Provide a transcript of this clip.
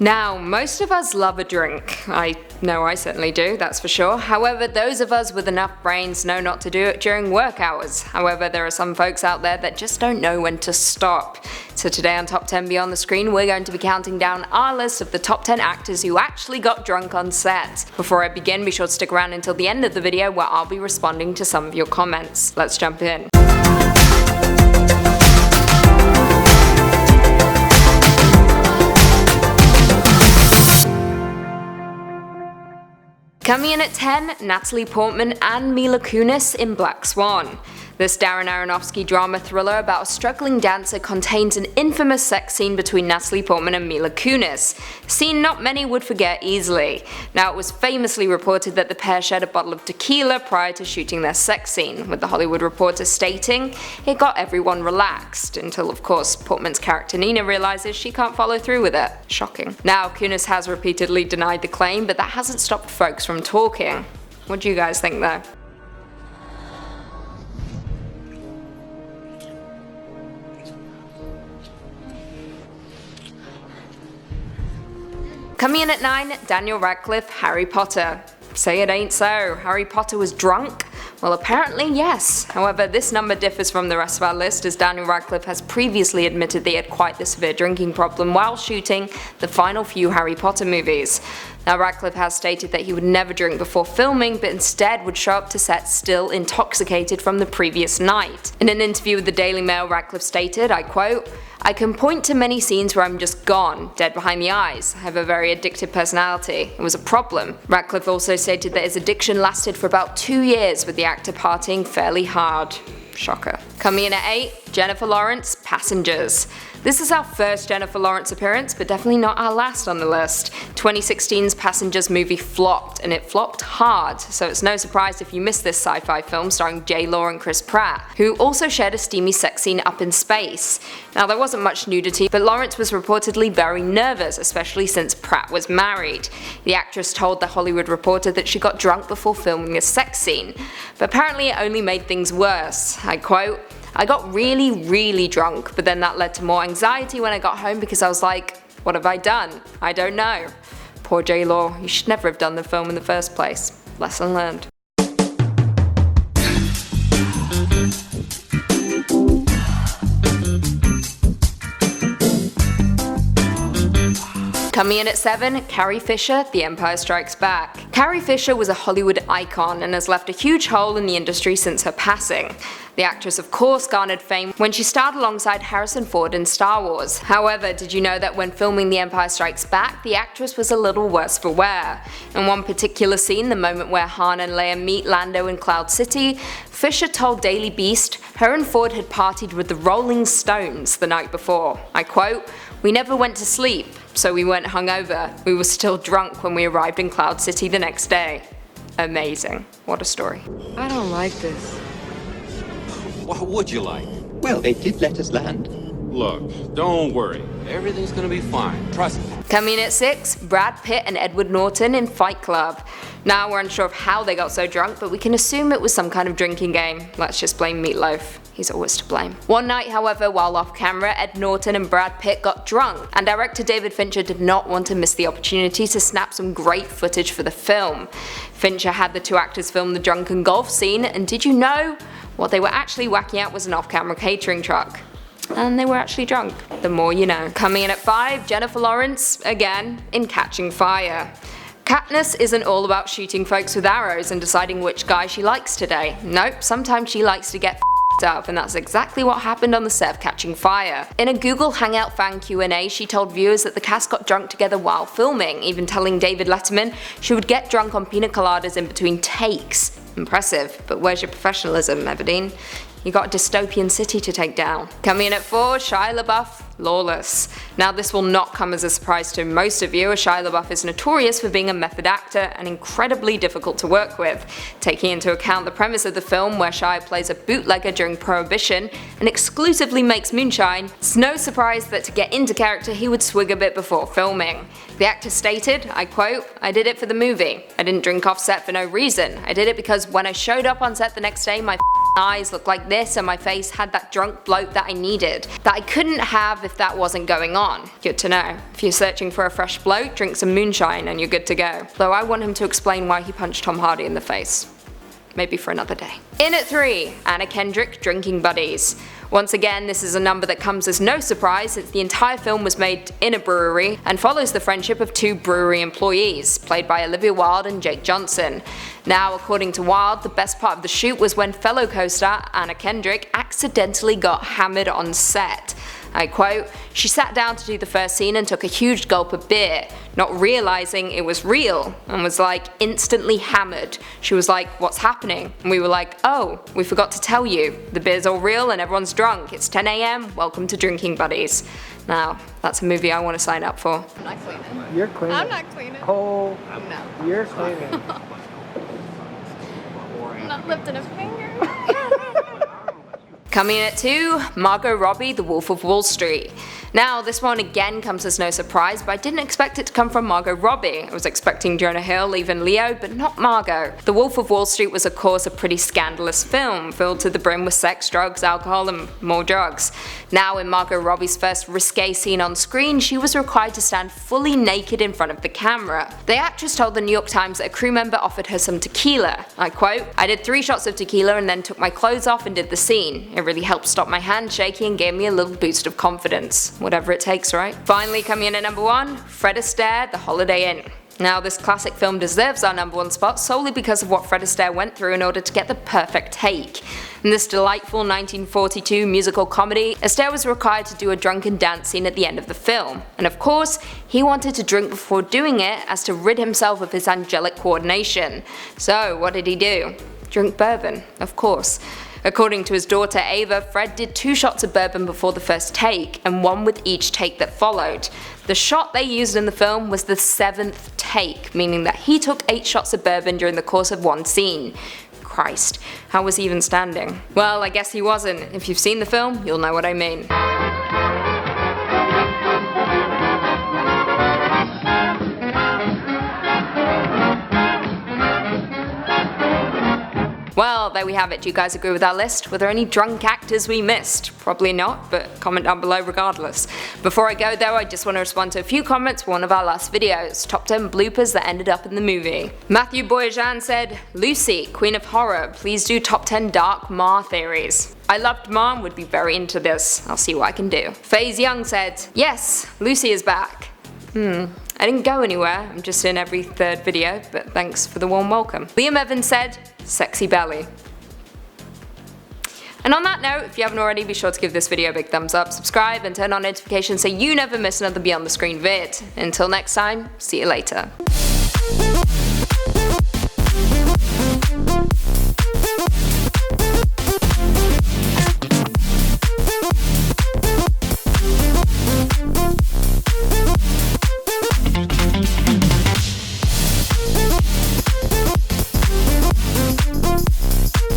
Now, most of us love a drink. I know I certainly do, that's for sure. However, those of us with enough brains know not to do it during work hours. However, there are some folks out there that just don't know when to stop. So today on Top 10 Beyond the Screen, we're going to be counting down our list of the top 10 actors who actually got drunk on set. Before I begin, be sure to stick around until the end of the video where I'll be responding to some of your comments. Let's jump in. Coming in at 10, Natalie Portman and Mila Kunis in Black Swan. This Darren Aronofsky drama thriller about a struggling dancer contains an infamous sex scene between Natalie Portman and Mila Kunis, a scene not many would forget easily. Now, it was famously reported that the pair shared a bottle of tequila prior to shooting their sex scene, with the Hollywood Reporter stating it got everyone relaxed, until of course Portman's character Nina realizes she can't follow through with it. Shocking. Now, Kunis has repeatedly denied the claim, but that hasn't stopped folks from talking. What do you guys think though? Coming in at 9, Daniel Radcliffe, Harry Potter. Say it ain't so. Harry Potter was drunk? Well, apparently yes. However, this number differs from the rest of our list, as Daniel Radcliffe has previously admitted that he had quite the severe drinking problem while shooting the final few Harry Potter movies. Now, Radcliffe has stated that he would never drink before filming, but instead would show up to set still intoxicated from the previous night. In an interview with the Daily Mail, Radcliffe stated, I quote, "I can point to many scenes where I'm just gone, dead behind the eyes. I have a very addictive personality. It was a problem." Radcliffe also stated that his addiction lasted for about 2 years, with the actor partying fairly hard. Shocker. Coming in at 8, Jennifer Lawrence, Passengers. This is our first Jennifer Lawrence appearance, but definitely not our last on the list. 2016's Passengers movie flopped, and it flopped hard, so it's no surprise if you missed this sci-fi film starring J-Law and Chris Pratt, who also shared a steamy sex scene up in space. Now, there wasn't much nudity, but Lawrence was reportedly very nervous, especially since Pratt was married. The actress told The Hollywood Reporter that she got drunk before filming a sex scene, but apparently it only made things worse. I quote, "I got really drunk, but then that led to more anxiety when I got home because I was like, what have I done? I don't know. Poor J-Law, you should never have done the film in the first place. Lesson learned." Coming in at 7, Carrie Fisher, The Empire Strikes Back. Carrie Fisher was a Hollywood icon and has left a huge hole in the industry since her passing. The actress of course garnered fame when she starred alongside Harrison Ford in Star Wars. However, did you know that when filming The Empire Strikes Back, the actress was a little worse for wear? In one particular scene, the moment where Han and Leia meet Lando in Cloud City, Fisher told Daily Beast her and Ford had partied with the Rolling Stones the night before. I quote, "We never went to sleep, so we weren't hungover. We were still drunk when we arrived in Cloud City the next day." Amazing. What a story. I don't like this. What would you like? Well, they did let us land. Look, don't worry. Everything's gonna be fine. Trust me. Coming in at 6, Brad Pitt and Edward Norton in Fight Club. Now, we're unsure of how they got so drunk, but we can assume it was some kind of drinking game. Let's just blame Meatloaf. He's always to blame. One night, however, while off camera, Ed Norton and Brad Pitt got drunk, and director David Fincher did not want to miss the opportunity to snap some great footage for the film. Fincher had the two actors film the drunken golf scene, and did you know? What they were actually whacking out was an off-camera catering truck. And they were actually drunk. The more you know. Coming in at 5, Jennifer Lawrence, again, in Catching Fire. Katniss isn't all about shooting folks with arrows and deciding which guy she likes today. Nope, sometimes she likes to get up, and that's exactly what happened on the set of Catching Fire. In a Google Hangout fan Q&A, she told viewers that the cast got drunk together while filming, even telling David Letterman she would get drunk on pina coladas in between takes. Impressive, but where's your professionalism, Everdeen? You got a dystopian city to take down. Coming in at 4, Shia LaBeouf, Lawless. Now, this will not come as a surprise to most of you, as Shia LaBeouf is notorious for being a method actor and incredibly difficult to work with. Taking into account the premise of the film, where Shia plays a bootlegger during Prohibition and exclusively makes moonshine, it's no surprise that to get into character he would swig a bit before filming. The actor stated, I quote, "I did it for the movie. I didn't drink off set for no reason. I did it because when I showed up on set the next day, my eyes looked like this and my face had that drunk bloat that I needed, that I couldn't have if that wasn't going on. Good to know. If you're searching for a fresh bloat, drink some moonshine and you're good to go. Though I want him to explain why he punched Tom Hardy in the face. Maybe for another day. In at 3, Anna Kendrick, Drinking Buddies. Once again, this is a number that comes as no surprise since the entire film was made in a brewery and follows the friendship of 2 brewery employees, played by Olivia Wilde and Jake Johnson. Now, according to Wilde, the best part of the shoot was when fellow co-star Anna Kendrick accidentally got hammered on set. I quote, "She sat down to do the first scene and took a huge gulp of beer, not realizing it was real, and was like instantly hammered. She was like, 'What's happening?' And we were like, 'Oh, we forgot to tell you. The beer's all real and everyone's drunk. It's 10 AM, welcome to Drinking Buddies.'" Now, that's a movie I want to sign up for. I'm not cleaning. You're cleaning. I'm not cleaning. Oh, No. you're cleaning. I'm not lifting a finger. Coming in at 2, Margot Robbie, The Wolf of Wall Street. Now, this one again comes as no surprise, but I didn't expect it to come from Margot Robbie. I was expecting Jonah Hill, even Leo, but not Margot. The Wolf of Wall Street was of course a pretty scandalous film, filled to the brim with sex, drugs, alcohol, and more drugs. Now, in Margot Robbie's first risque scene on screen, she was required to stand fully naked in front of the camera. The actress told the New York Times that a crew member offered her some tequila. I quote, "I did 3 shots of tequila and then took my clothes off and did the scene. It really helped stop my hand shaking and gave me a little boost of confidence." Whatever it takes, right? Finally, coming in at number 1, Fred Astaire, The Holiday Inn. Now, this classic film deserves our number 1 spot solely because of what Fred Astaire went through in order to get the perfect take. In this delightful 1942 musical comedy, Astaire was required to do a drunken dance scene at the end of the film. And of course, he wanted to drink before doing it as to rid himself of his angelic coordination. So, what did he do? Drink bourbon, of course. According to his daughter Ava, Fred did 2 shots of bourbon before the first take, and 1 with each take that followed. The shot they used in the film was the 7th take, meaning that he took 8 shots of bourbon during the course of 1 scene. Christ, how was he even standing? Well, I guess he wasn't. If you've seen the film, you'll know what I mean. Well, there we have it. Do you guys agree with our list? Were there any drunk actors we missed? Probably not, but comment down below regardless. Before I go though, I just want to respond to a few comments from one of our last videos, top 10 bloopers that ended up in the movie. Matthew Boyajan said, "Lucy, Queen of Horror, please do top 10 dark Ma theories. I loved Ma and would be very into this. I'll see what I can do." FaZe Young said, "Yes, Lucy is back. I didn't go anywhere, I'm just in every 3rd video, but thanks for the warm welcome." Liam Evans said, "Sexy belly." And on that note, if you haven't already, be sure to give this video a big thumbs up, subscribe, and turn on notifications so you never miss another Beyond the Screen vid. Until next time, see you later.